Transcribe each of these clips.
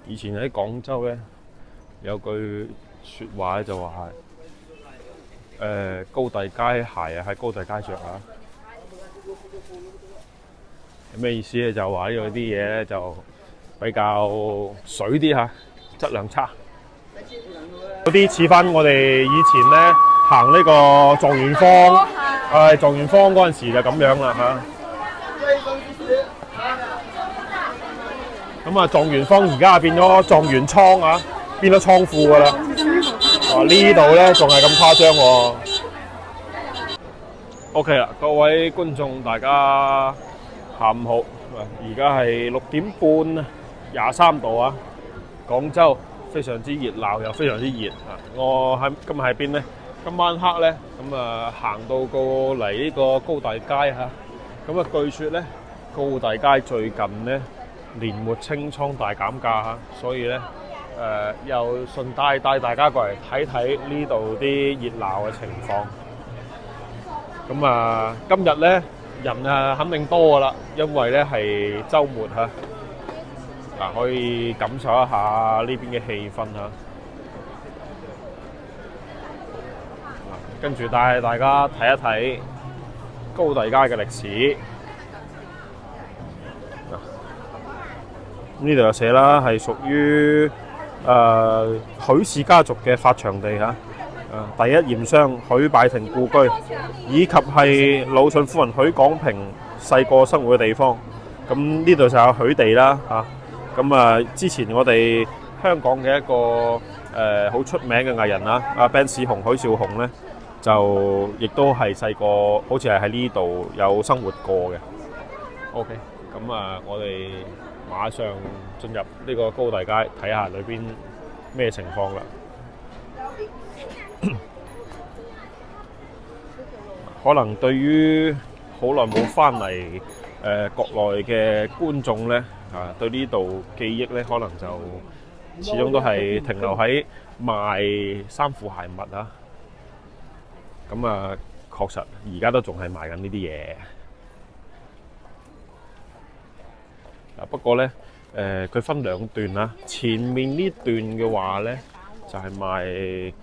以前喺廣州咧有句説話咧就話係高第街鞋啊喺高第街着啊，咩意思咧？就話呢度啲嘢咧就比較水啲嚇，質量差。有啲似翻我哋以前咧行呢個狀元坊，狀元坊嗰陣時就咁樣啦嚇。咁啊，狀元坊而家變咗狀元倉啊，變咗倉庫噶啦。呢度咧仲係咁誇張喎。OK 啦，各位觀眾大家下午好，而家係6點半啊，23度啊，廣州非常之熱鬧又非常之熱啊！我今日喺邊咧？今晚黑咧咁啊，行到過嚟呢個高第街嚇，咁啊據説咧高第街最近咧年末清倉大減價嚇，所以咧又順帶帶大家過嚟睇睇呢度啲熱鬧嘅情況。咁啊，今日咧人啊肯定多噶啦，因為咧係週末嚇，可以感受一下呢邊嘅氣氛嚇。跟住帶大家睇一睇高第街嘅歷史。呢度有寫啦，係屬於許氏家族嘅發祥地嚇。第一鹽商許拜庭故居，以及係魯迅夫人許廣平細個生活嘅地方。咁呢度就有許地啦嚇。咁啊，之前我哋香港嘅一個好出名嘅藝人啦，阿 Ben 史雄許紹雄咧，就亦都係細個，好似係喺呢度有生活過嘅。OK，咁啊，我哋馬上進入呢個高第街，睇下裏邊咩情況啦。可能對於好耐冇翻嚟國內嘅觀眾咧，對呢度記憶咧，可能就始終都係停留喺賣衫褲鞋襪啊。咁啊，確實而家都仲係賣緊呢啲嘢。不過咧，佢分兩段啦。前面呢段嘅話咧，就係賣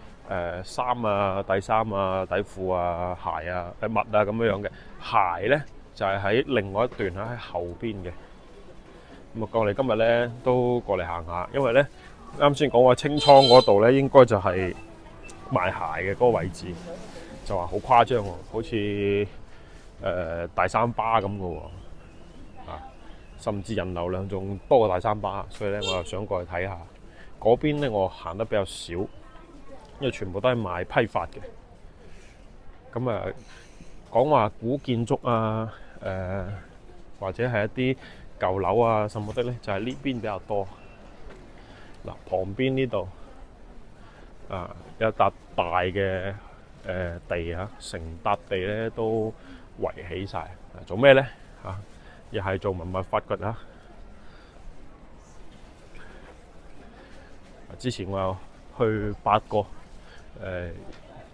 衫啊、底衫啊、底褲啊、鞋啊、襪啊咁樣嘅。鞋咧就係喺另外一段喺後邊嘅。咁啊，我哋今日咧都過嚟行下，因為咧啱先講話清倉嗰度咧，應該就係賣鞋嘅嗰個位置，就話好誇張喎，好似大三巴咁嘅喎。甚至人流量仲多過大三巴，所以咧我又想過去睇下。嗰邊咧我行得比較少，因為全部都係賣批發嘅。咁啊，講話古建築啊，或者係一啲舊樓啊什麼的咧，就係呢邊比較多。嗱，旁邊呢度有一笪大嘅地啊，成笪地咧都圍起晒。做咩咧嚇？又係做文物發掘啊！之前我有去8個，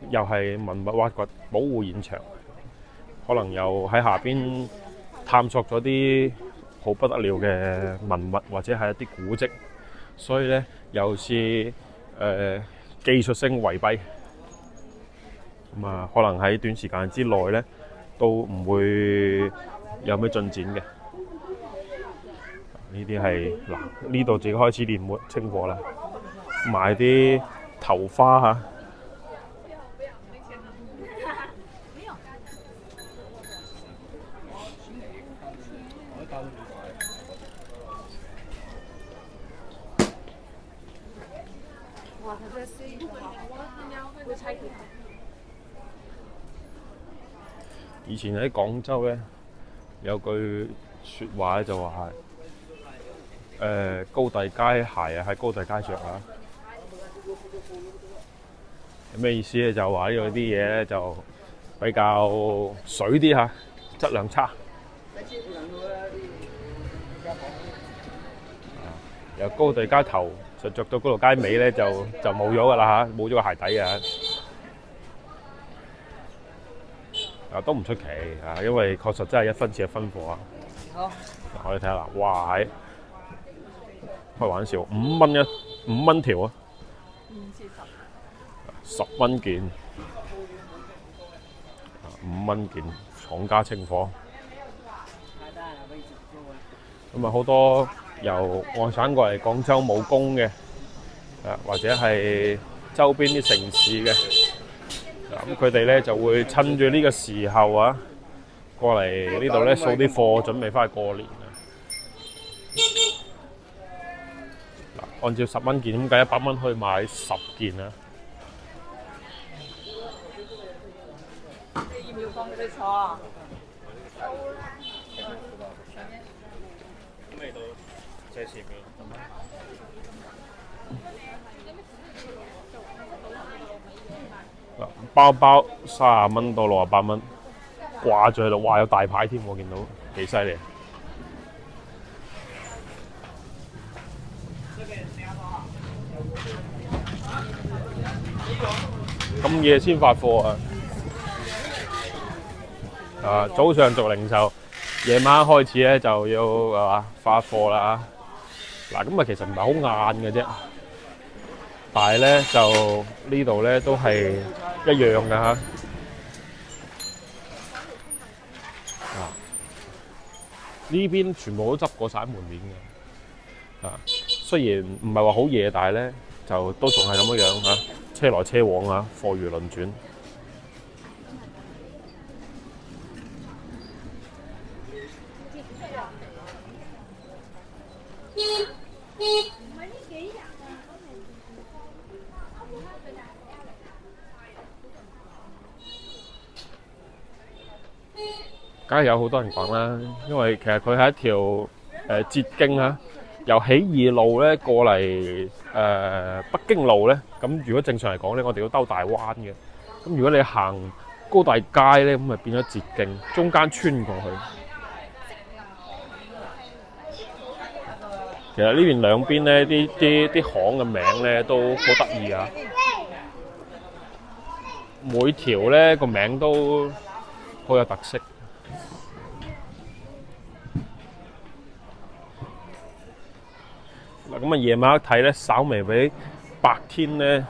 又係文物挖掘保護現場，可能又喺下邊探索咗啲好不得了嘅文物或者係一啲古蹟，所以咧又是技術性圍蔽，咁啊可能喺短時間之內咧都唔會有咩進展嘅。呢啲係嗱，呢度自己開始年末清貨啦，買啲頭花嚇。以前喺廣州咧有句説話咧就話係高第街鞋啊喺高第街着啊。咩意思咧？就話呢度啲嘢咧就比較水啲嚇，質量差。由高第街頭就着到嗰條街尾咧就冇咗㗎啦嚇，冇咗個鞋底啊！都唔出奇啊，因為確實真係一分錢一分貨啊。好，我哋睇下啦，哇係開玩笑，5蚊條啊，10蚊件，5蚊件，廠家清貨。咁啊好多由外省過嚟廣州冇工嘅，或者係周邊啲城市嘅，咁佢哋咧就會趁住呢個時候啊，過嚟呢度咧掃啲貨，準備翻去過年啊！嗱，按照10蚊件咁計，100蚊可以買10件啊！你要唔要放俾你坐啊？咁嚟到借錢嘅。包包30蚊到68蚊，掛住喺度，哇！有大牌添，我見到幾犀利。咁夜先發貨啊！早上做零售，夜晚開始咧就要發貨啦。嗱，咁啊其實唔係好晏嘅啫，但係咧就呢度咧都係一樣嘅嚇。呢邊全部都執過晒門面嘅。雖然唔係話好夜，但係咧就都仲係咁樣樣嚇，車來車往啊，貨如輪轉。梗係有好多人講啦，因為其實佢係一條捷徑啊，由起義路咧過嚟北京路咧，咁如果正常嚟講咧，我哋要兜大彎嘅。咁如果你行高大街咧，咁咪變咗捷徑，中間穿過去。其實呢邊兩邊咧啲巷嘅名咧都好得意啊，每條咧個名都好有特色。嗱，咁啊夜晚黑睇咧，稍微比白天咧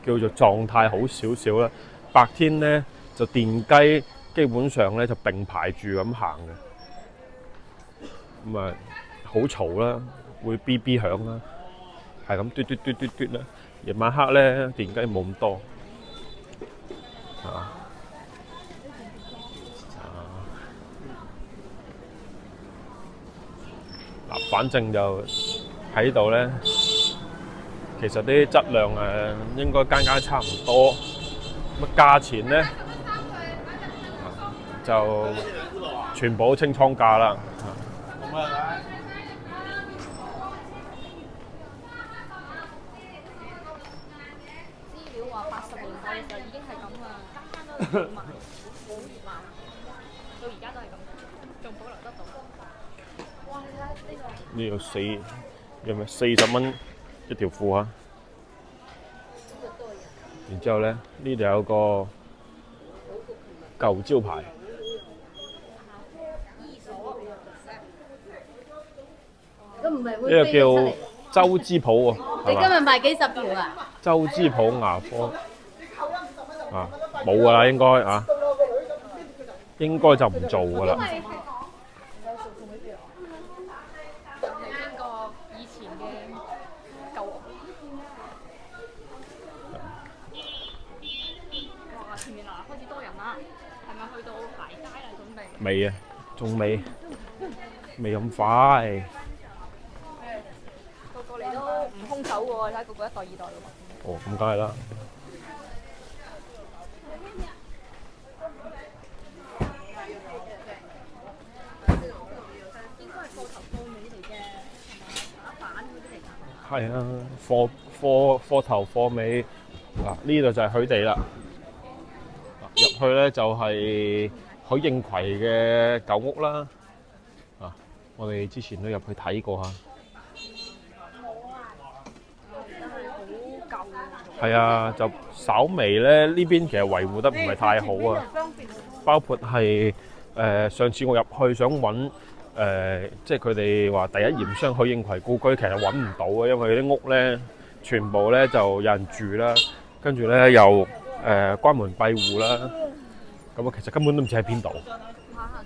叫做狀態好少少啦。白天咧就電雞基本上咧就並排住咁行嘅，咁啊好嘈啦，會嗶嗶響啦，係咁嘟嘟嘟嘟嘟啦。夜晚黑咧電雞冇咁多，嗱，反正就喺度咧，其實啲質量應該間間差唔多，咁價錢咧就全部清倉價啦。資料話80年代嘅時候已經係咁啦，間間都賣，好熱鬧，到而家都係咁，仲保留得到。哇！你睇呢個有咩40蚊一條褲啊？然之後咧，呢度有個舊招牌，呢個叫周之浦喎。你今日賣幾10條啊？周之浦牙科冇㗎啦，應該就唔做㗎啦。聽過以前嘅舊屋。哇！前面開始多人啦，係咪去到排街啦？準備？未啊，仲未咁快。個個嚟都唔空手喎，睇個個一袋二袋喎。哦，咁梗係啦。應該係貨頭貨尾嚟嘅，打板嗰啲嚟㗎。係啊，貨頭貨尾。嗱，呢度就係佢哋啦。入去咧就係許應葵嘅舊屋啦。我哋之前都入去睇過下。係啊，就稍微咧呢邊其實維護得唔係太好啊，包括係上次我入去想揾即係佢哋話第一驗傷許應葵故居，其實揾唔到嘅，因為啲屋咧全部咧就有人住啦，跟住咧又關門閉戶啦，咁啊其實根本都唔知喺邊度，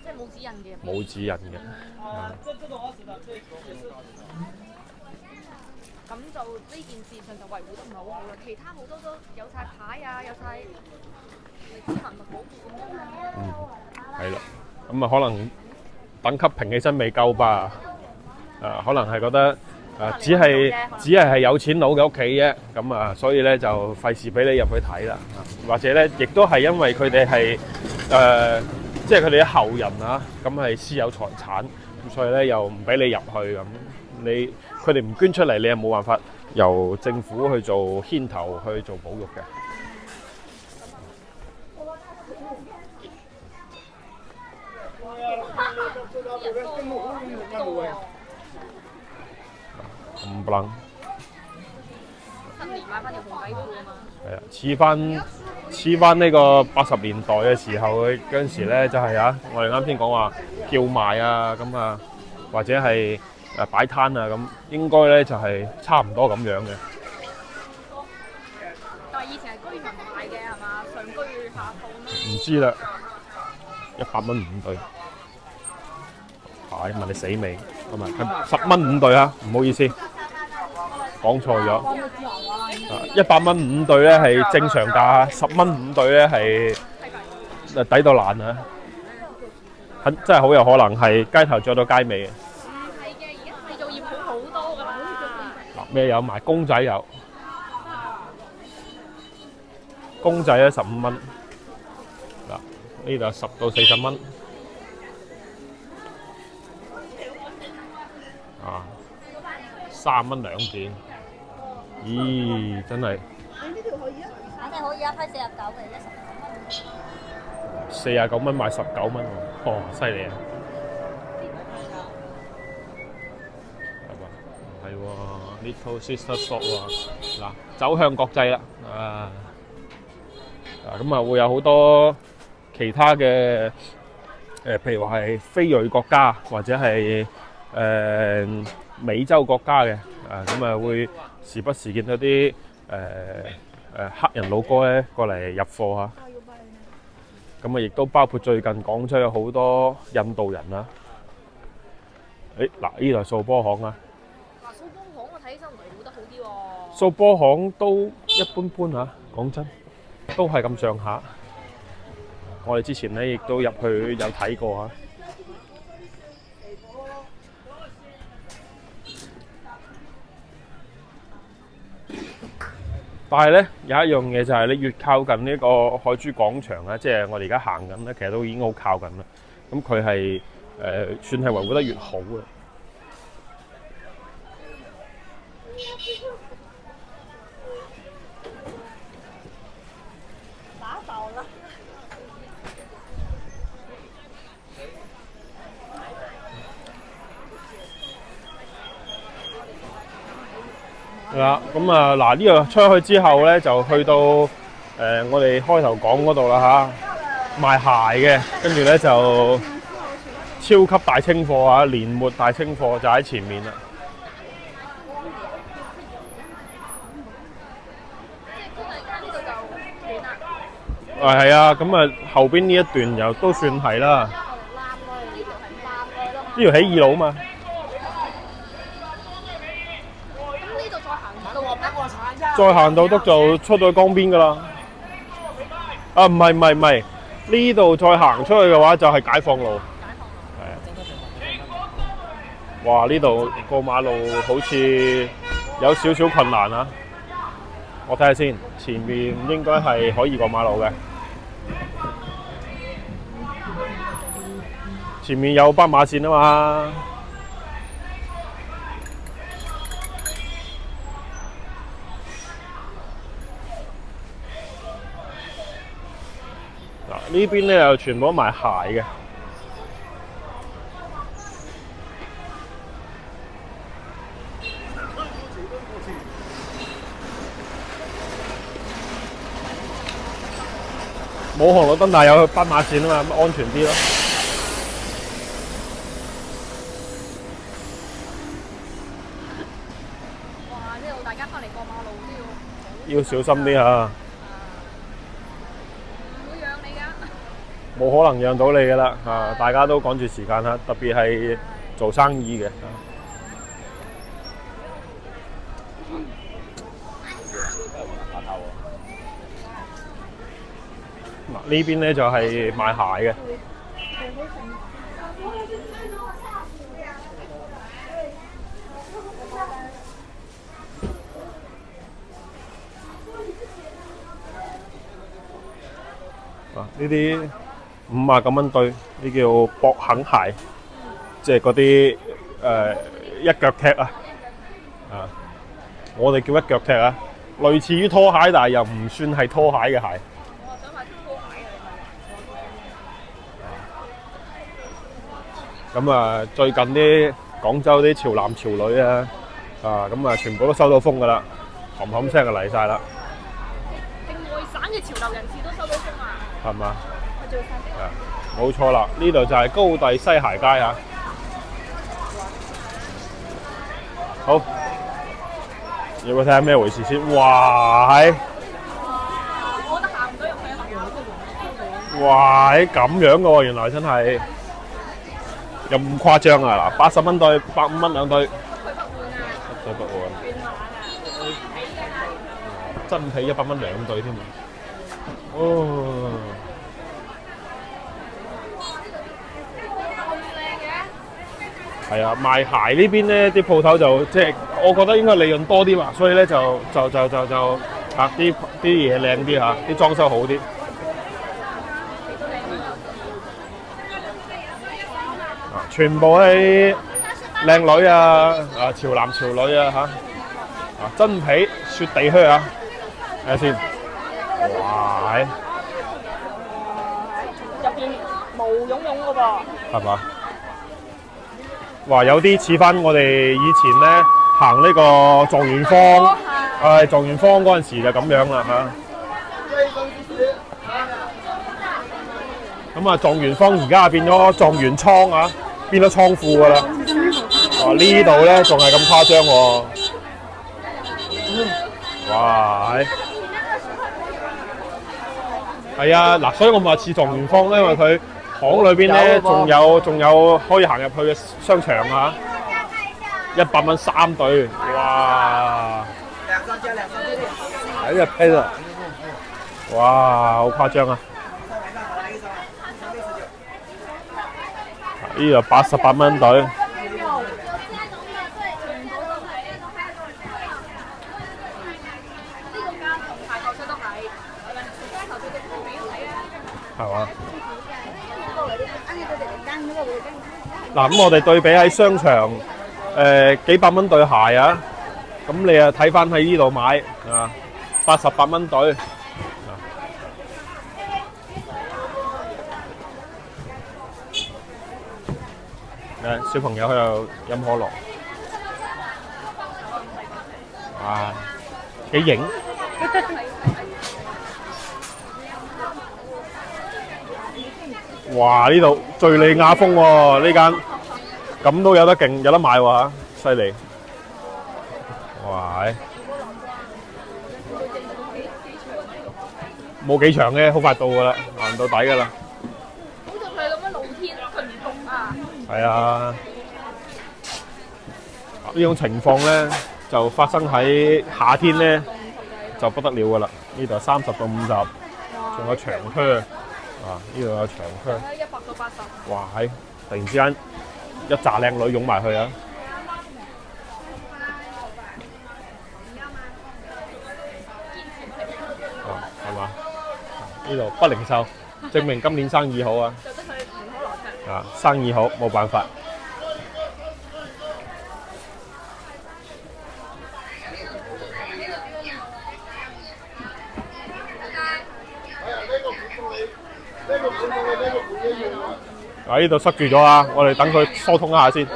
即係冇指引嘅。冇指引嘅。咁就呢件事上就維護得唔係好好啦，其他好多都有晒牌啊，有晒歷史文物保護咁樣啊。係啦，咁啊可能等級評起身未夠吧？可能係覺得只係有錢佬嘅屋企啫，咁啊，所以咧就費事俾你入去睇啦。或者咧，亦都係因為佢哋係即係佢哋啲後人啊，咁係私有財產，咁所以咧又唔俾你入去咁。佢哋唔捐出嚟，你又冇辦法由政府去做牽頭去做保育嘅。冚唪唥新年買翻條紅底褲啊嘛。係啊，黐翻呢個80年代嘅時候嗰陣時咧，就係我哋啱先講話叫賣啊，咁啊，或者係擺攤啊，咁應該咧就係差唔多咁樣嘅。但係以前係居民買嘅係嘛？上居下鋪咩？唔知啦，100蚊5對。問你死未？唔係10蚊5對啊！唔好意思，講錯咗。100蚊5對咧係正常價，10蚊5對咧係抵到爛啊！真係好有可能係街頭做到街尾嘅。唔係嘅，而家製造業好多㗎啦。嗱，咩有賣公仔有，公仔咧15蚊。嗱，呢度10到40蚊。3蚊2件，咦，真係！你呢條可以啊？肯定可以啊，批49嘅啫，19蚊。49蚊買19蚊喎，哦，犀利啊！係喎 ，Little Sister Shop 喎，嗱，走向國際啦，咁啊會有好多其他嘅譬如話係非裔國家或者係美洲國家嘅，咁啊會時不時見到啲黑人佬哥咧過嚟入貨啊，咁啊亦都包括最近廣州有好多印度人啦。嗱呢度係掃波行啊，嗱，掃波行我睇起身維護得好啲喎。掃波行都一般般嚇，講真都係咁上下。我哋之前咧亦都入去有睇過啊。但係咧有一樣嘢就係你越靠近呢個海珠廣場咧，即係我哋而家行緊咧，其實都已經好靠近啦。咁佢係算係維護得越好嘅。打爆啦！係啦，咁啊嗱呢個出去之後咧，就去到我哋開頭講嗰度啦嚇，賣鞋嘅，跟住咧就超級大清貨啊，年末大清貨就喺前面啦。係啊，咁啊後邊呢一段又都算係啦。呢條喺2樓嘛。再行到得就出到去江邊噶啦。啊，唔係，呢度再行出去嘅話就係解放路。係啊。哇！呢度過馬路好似有少少困難啊。我睇下先，前面應該係可以過馬路嘅。前面有斑馬線啊嘛。呢邊咧又全部都賣鞋嘅。冇紅綠燈，但係有斑馬線啊嘛，咁安全啲咯。呢度大家翻嚟過馬路都要小心啲嚇，唔會讓你㗎。冇可能讓到你㗎啦嚇！大家都趕住時間嚇，特別係做生意嘅。嗱，呢邊咧就係賣鞋嘅。呢啲59蚊對，呢叫博肯鞋，即係嗰啲一腳踢啊！我哋叫一腳踢啊，類似於拖鞋，但係又唔算係拖鞋嘅鞋。我想買拖鞋嘅，咁啊，最近啲廣州啲潮男潮女啊，咁啊，全部都收到風㗎啦，冚冚聲就嚟晒啦，定外省嘅潮流人士都收到風啊！係嘛？我做晒。冇錯啦，呢度就係高第西鞋街嚇。好，要唔要睇下咩回事先？哇！我覺得行唔到入去啊！哇！咁樣嘅喎，原來真係有咁誇張啊！嗱，80蚊對，150蚊兩對，佢不換啊！對不換，變碼啊！真皮100蚊兩對添啊！哦，係啊，賣鞋呢邊咧啲鋪頭就即係我覺得應該利潤多啲嘛，所以咧就啲嘢靚啲嚇，啲裝修好啲。全部係靚女啊！潮男潮女啊嚇！真皮雪地靴啊！睇下先，哇！入邊毛茸茸嘅噃。係嘛？哇！有啲似翻我哋以前咧行呢個狀元坊，狀元坊嗰陣時就咁樣啦嚇。咁啊，狀元坊而家變咗狀元倉啊，變咗倉庫㗎啦。呢度咧仲係咁誇張喎！哇！係啊，嗱，所以我咪話似狀元坊咧，因為佢巷裏邊咧仲有可以行入去嘅商場啊，100蚊3對，哇！喺度批啦，哇，好誇張啊！呢度88蚊對。係嘛？嗱，咁我哋對比喺商場，幾百蚊對鞋啊，咁你啊睇翻喺呢度買啊，88蚊對。小朋友喺度飲可樂，哇，幾型！哇！呢度敍利亞風喎，呢間咁都有得勁，有得買喎，犀利！哇！冇幾長嘅，好快到㗎啦，行到底㗎啦。好似佢咁樣露天，佢唔凍啊！係啊，呢種情況咧就發生喺夏天咧就不得了㗎啦。呢度30到50，仲有長靴。呢度有長靴100到80。哇！突然之間一紮靚女湧埋去啊！係嘛？呢度不零售，證明今年生意好啊！就得佢門口樓層。生意好，冇辦法。呢度塞住咗啊！我哋等佢疏通一下先。男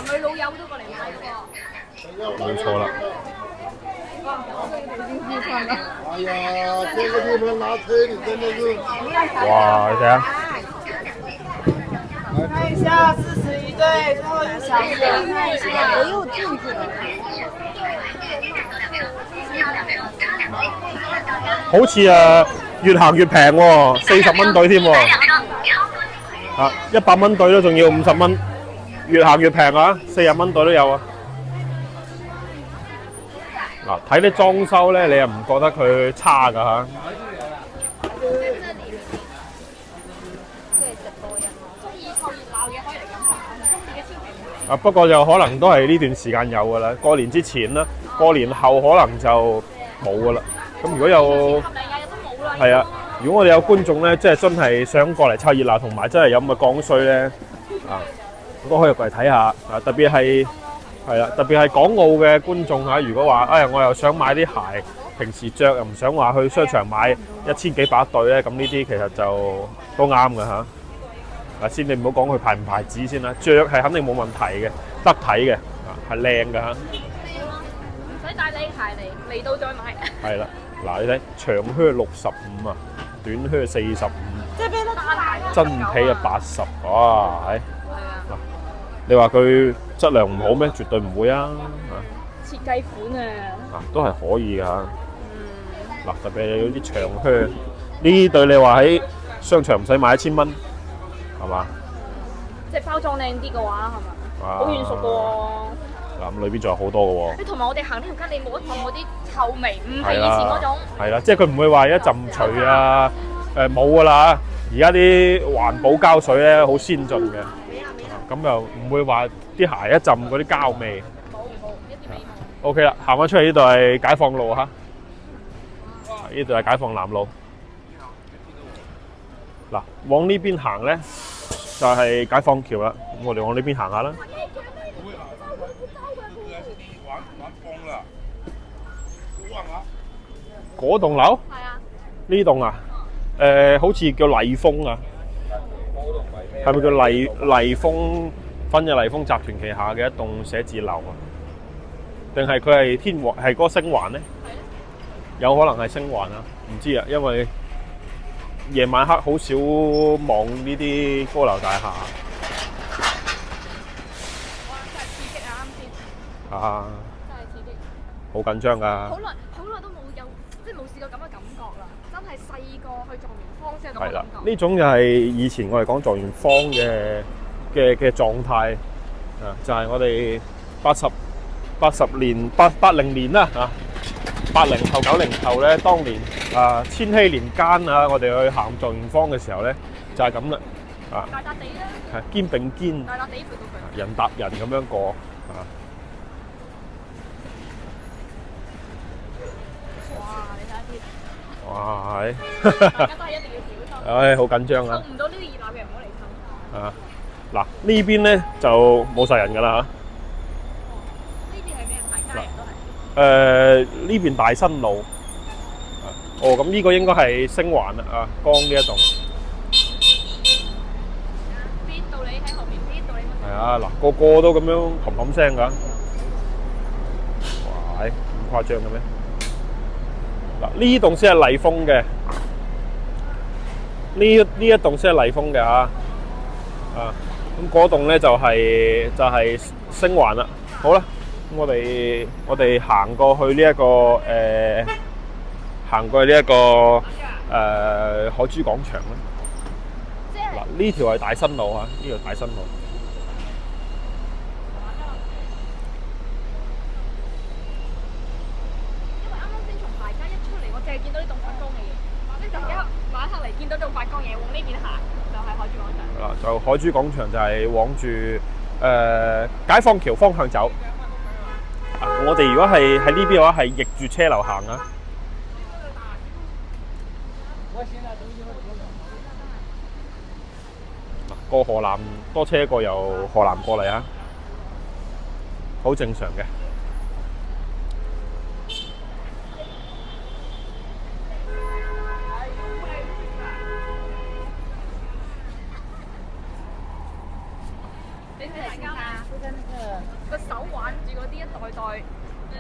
女老幼都過嚟買嘅喎。冇錯啦。哎呀，這個地方拿車你真的是。哇！你睇下。來看一下，41对，最后一小时看一下，没有镜子。好似越行越平喎，40蚊對添喎。啊，100蚊對都仲要50蚊，越行越平啊，40蚊對都有啊。嗱，睇啲裝修咧，你又唔覺得佢差㗎嚇？啊，不過就可能都係呢段時間有㗎啦，過年之前啦，過年後可能就冇㗎啦。咁如果有係啊，如果我哋有觀眾咧，即係真係想過嚟湊熱鬧，同埋真係有咁嘅降衰咧，啊，都可以過嚟睇下。啊，特別係啦，特別係港澳嘅觀眾嚇，如果話我又想買啲鞋，平時着又唔想話去商場買1000幾百對咧，咁呢啲其實就都啱嘅嚇。嗱，先你唔好講佢牌唔牌子先啦，着係肯定冇問題嘅，得睇嘅，啊係靚嘅嚇。唔使帶你鞋嚟到再買。係啦，嗱你睇長靴65啊，短靴45，真皮80，哇係。嗱，你話佢質量唔好咩？絕對唔會啊。設計款啊。都係可以㗎嚇。嗱，特別係有啲長靴，呢對你話喺商場唔使買1000蚊。係嘛？即係包裝靚啲嘅話，係嘛？好軟熟嘅喎。嗱，咁裏邊仲有好多嘅喎。同埋我哋行呢條街，你冇一陣嗰啲臭味，唔係以前嗰種。係啦，即係佢唔會話一陣除啊，冇㗎啦。而家啲環保膠水咧好先進嘅，咁又唔會話啲鞋一陣嗰啲膠味。冇，一啲味冇。OK 啦，行翻出嚟呢度係解放路嚇，呢度係解放南路。嗱，往呢邊行咧就係解放橋啦。咁我哋往呢邊行下啦。嗰棟樓？係啊。呢棟啊？好似叫麗豐啊。係咪叫麗豐分嘅麗豐集團旗下嘅一棟寫字樓啊？定係佢係天環係嗰個星環咧？有可能係星環啊？唔知啊，因為夜晚黑好少望呢啲高樓大廈。哇！真係刺激啊！啱先。啊！真係刺激。好緊張㗎。好耐都即係冇試過咁嘅感覺啦！真係細個去狀元坊先有咁嘅感覺。呢種就係以前我哋講狀元坊嘅狀態啊，就係我哋80年80年啦嚇。80後90後咧，當年千禧年間啊，我哋去行狀元坊嘅時候咧，就係咁啦，大笪地啦，係肩並肩，大笪地陪到佢，人搭人咁樣過啊！哇！你睇下啲，哇係，大家都係一定要小心。唉，好緊張啊！湊唔到呢啲熱鬧嘅唔好嚟湊。啊，嗱呢邊咧就冇晒人㗎啦嚇。呢邊係咩？大家人都係。呢邊大新路，咁呢個應該係星環啦，江呢一棟。邊到你喺後面，邊到你。係啊，嗱個個都咁樣冚冚聲㗎，哇，咁誇張嘅咩？嗱呢棟先係麗豐嘅，呢一棟先係麗豐嘅嚇，咁嗰棟咧就係星環啦。好啦。咁我哋行過去呢一個海珠廣場啦。嗱呢條係大新路嚇，呢條大新路。因為啱啱先從排街一出嚟，我淨係見到呢棟發光嘅嘢，即係而家晚黑嚟見到棟發光嘢，往呢邊行就係海珠廣場。係啦，就海珠廣場就係往住解放橋方向走。我哋如果係喺呢邊嘅話，係逆住車流行啊！過河南多車過由河南過嚟啊，好正常嘅。你睇大家個手玩住嗰啲一袋袋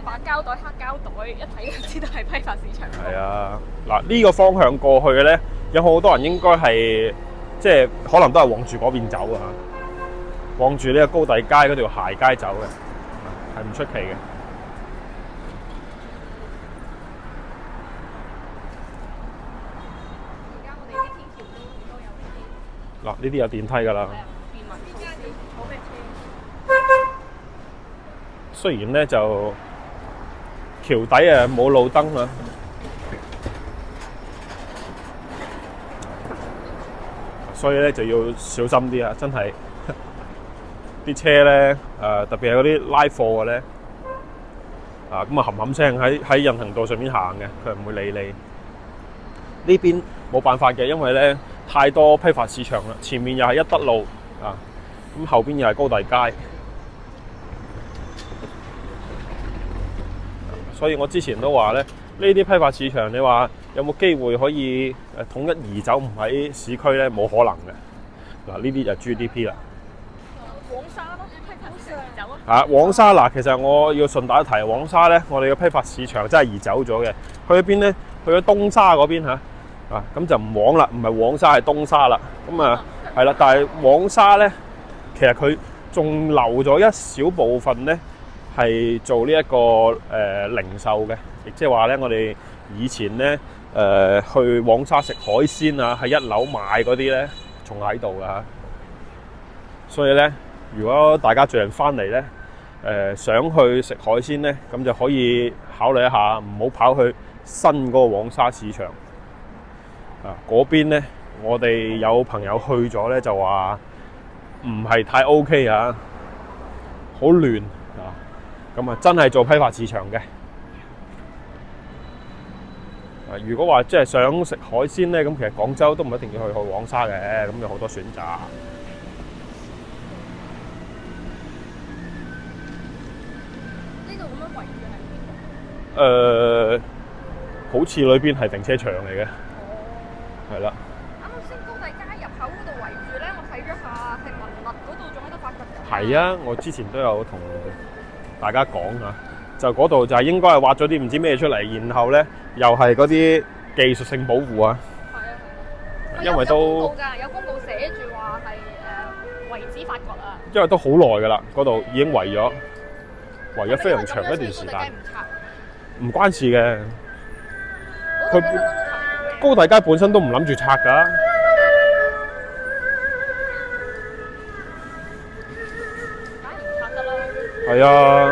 白膠袋、黑膠袋，一睇就知道係批發市場。係啊，嗱呢個方向過去嘅咧，有好多人應該係即係可能都係往住嗰邊走啊。往住呢個高第街嗰條鞋街走嘅，係唔出奇嘅。而家我哋啲天橋都有呢啲。嗱，呢啲有電梯㗎啦。便民措施，好咩車？雖然咧就橋底啊冇路燈啊，所以咧就要小心啲啊！真係啲車咧特別係嗰啲拉貨嘅咧咁啊冚冚聲喺人行道上面行嘅，佢唔會理你。呢邊冇辦法嘅，因為咧太多批發市場啦，前面又係一德路啊，咁後邊又係高第街。所以我之前都話咧，呢啲批發市場，你話有冇機會可以統一移走唔喺市區咧？冇可能嘅。嗱，呢啲就 GDP 啦。黃沙咯，批發市場移走啊！黃沙嗱，其實我要順帶一提，黃沙咧，我哋嘅批發市場真係移走咗嘅。去咗邊咧？去咗東沙嗰邊嚇。咁就唔黃啦，唔係黃沙係東沙啦。咁啊係啦，但係黃沙咧，其實佢仲留咗一小部分咧。係做呢一個零售嘅，亦即係話咧，我哋以前咧去黃沙食海鮮啊，喺一樓買嗰啲咧，仲喺度噶。所以咧，如果大家最近翻嚟咧，想去食海鮮咧，咁就可以考慮一下，唔好跑去新嗰個黃沙市場。嗰邊咧，我哋有朋友去咗咧，就話唔係太 OK 啊，好亂。咁啊，真係做批發市場嘅。如果話即係想食海鮮咧，咁其實廣州都唔一定要去黃沙嘅，咁有好多選擇。呢度咁樣圍住係？好似裏邊係停車場嚟嘅。係啦。啱啱先高第街入口嗰度圍住咧，我睇咗下係文物嗰度仲喺度發掘緊。係啊，我之前都有同大家講啊，就嗰度就係應該係挖咗啲唔知咩出嚟，然後咧又係嗰啲技術性保護啊。係啊，因為都有公告寫住話係遺址發掘啊。因為都好耐㗎啦，嗰度已經圍咗非常長一段時間。唔關事嘅，佢高第街本身都唔諗住拆㗎。係啊！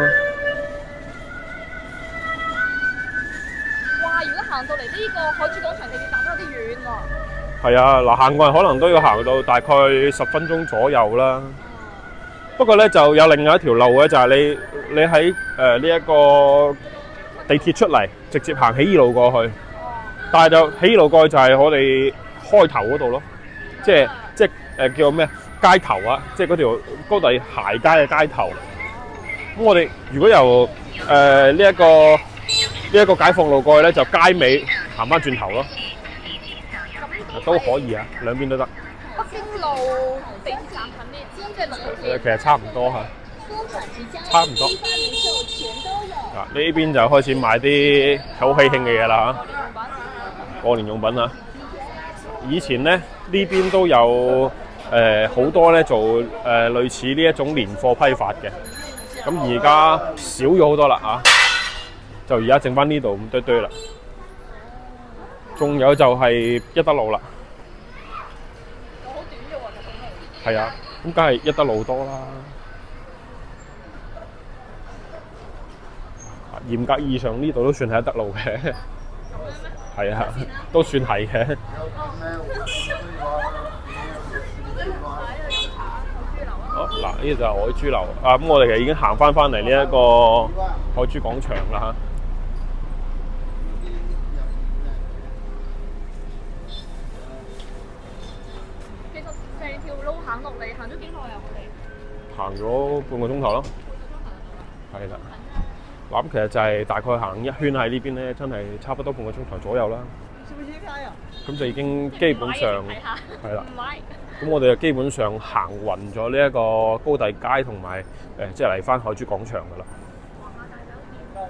哇！如果行到嚟呢個海珠廣場地鐵站都有啲遠喎。係啊，嗱，行過去可能都要行到大概10分鐘左右啦。不過咧就有另外一條路嘅，就係你喺呢一個地鐵出嚟，直接行起義路過去。但係就起義路過去就係我哋開頭嗰度咯，即係叫咩街頭啊，即係嗰條高第鞋街嘅街頭。咁我哋如果由呢一個解放路過去咧，就街尾行翻轉頭咯，都可以啊，兩邊都得。北京路地鐵站近啲，即係6號線。其實差唔多嚇，差唔多。呢邊就開始買啲好喜慶嘅嘢啦嚇，過年用品啊！以前咧呢邊都有好多咧做類似呢一種年貨批發嘅。咁而家少咗好多啦嚇，就而家剩翻呢度咁堆啦。仲有就係一德路啦。好短啫喎，係啊，咁梗係一德路多啦。嚴格意義上呢度都算係一德路嘅。係啊，都算係嘅。好嗱，呢度就係海珠樓啊！咁我哋其實已經行翻嚟呢一個海珠廣場啦嚇。其實成條路行落嚟，行咗幾耐啊？我哋行咗半個鐘頭咯。係啦。嗱，咁其實就係大概行一圈喺呢邊咧，真係差不多半個鐘頭左右啦。咁就已經基本上係啦。咁我哋就基本上行勻咗呢一個高第街同埋即係嚟翻海珠廣場噶啦。住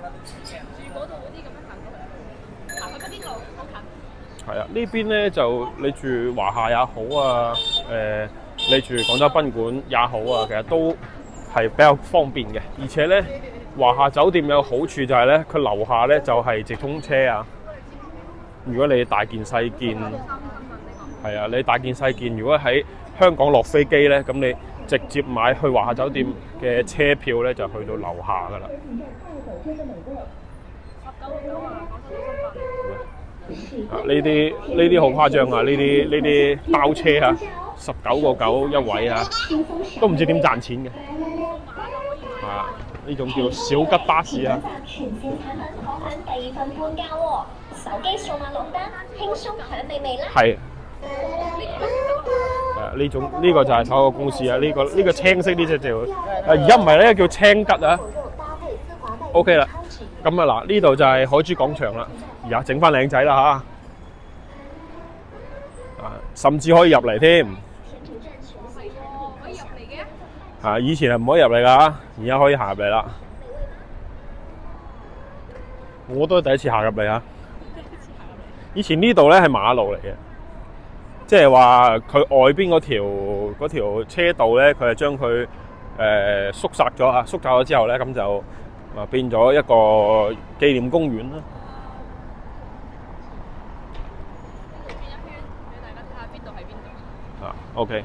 嗰度嗰啲咁樣行過去，行去嗰邊路好近。係啊，呢邊咧就你住華夏也好啊，你住廣州賓館也好啊，其實都係比較方便嘅。而且咧，華夏酒店有個好處就係咧，佢樓下咧就係直通車啊。如果你大件細件，係啊，你大件細件，如果喺香港落飛機咧，咁你直接買去華夏酒店嘅車票咧，就去到樓下噶啦。呢啲好誇張啊！呢啲包車啊，19.9一位啊，都唔知點賺錢嘅。啊，呢種叫小吉巴士啊。全線產品可享第二份半價喎，手機數碼落單，輕鬆享美味啦。係。呢個就係首個公司啊！呢個青色呢隻就而家唔係咧，叫青吉啊。OK 啦，咁啊嗱，呢度就係海珠廣場啦。而家整翻靚仔啦嚇，甚至可以入嚟添。可以入嚟嘅？以前係唔可以入嚟㗎，而家可以行入嚟啦。我都係第一次行入嚟啊！以前呢度咧係馬路嚟嘅，即係話佢外邊嗰條車道咧，佢係將佢縮窄咗啊！縮窄咗之後咧，咁就變咗一個紀念公園啦。OK，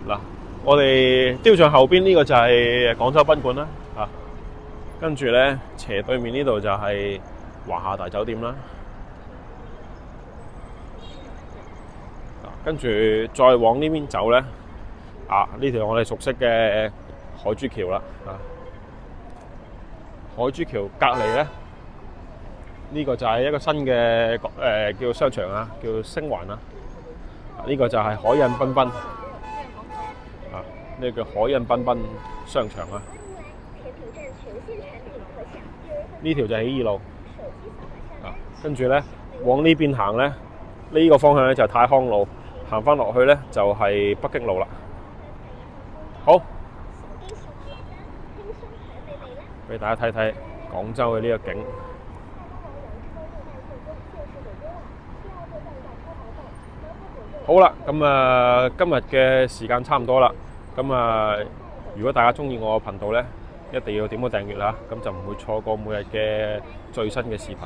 嗱，我哋雕像後邊呢個就係廣州賓館啦，跟住咧斜對面呢度就係華夏大酒店啦，跟住再往呢邊走咧，呢條我哋熟悉嘅海珠橋啦，海珠橋隔離咧，呢個就係一個新嘅叫商場啊，叫星環啊。呢個就係海印繽紛，呢個叫海印繽紛商場啊。呢條就係起義路，跟住咧往呢邊行咧，呢個方向咧就係泰康路，行翻落去咧就係北京路啦。好，俾大家睇睇廣州嘅呢個景。好啦，咁今日嘅時間差唔多啦。咁如果大家中意我嘅頻道咧，一定要點個訂閱啦，咁就唔會錯過每日嘅最新嘅視頻。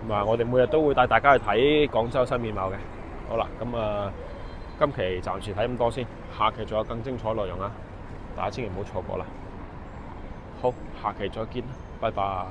咁我哋每日都會帶大家去睇廣州新面貌嘅。好啦，咁今期暫時睇咁多先，下期仲有更精彩內容啊！大家千祈唔好錯過啦。好，下期再見，拜拜。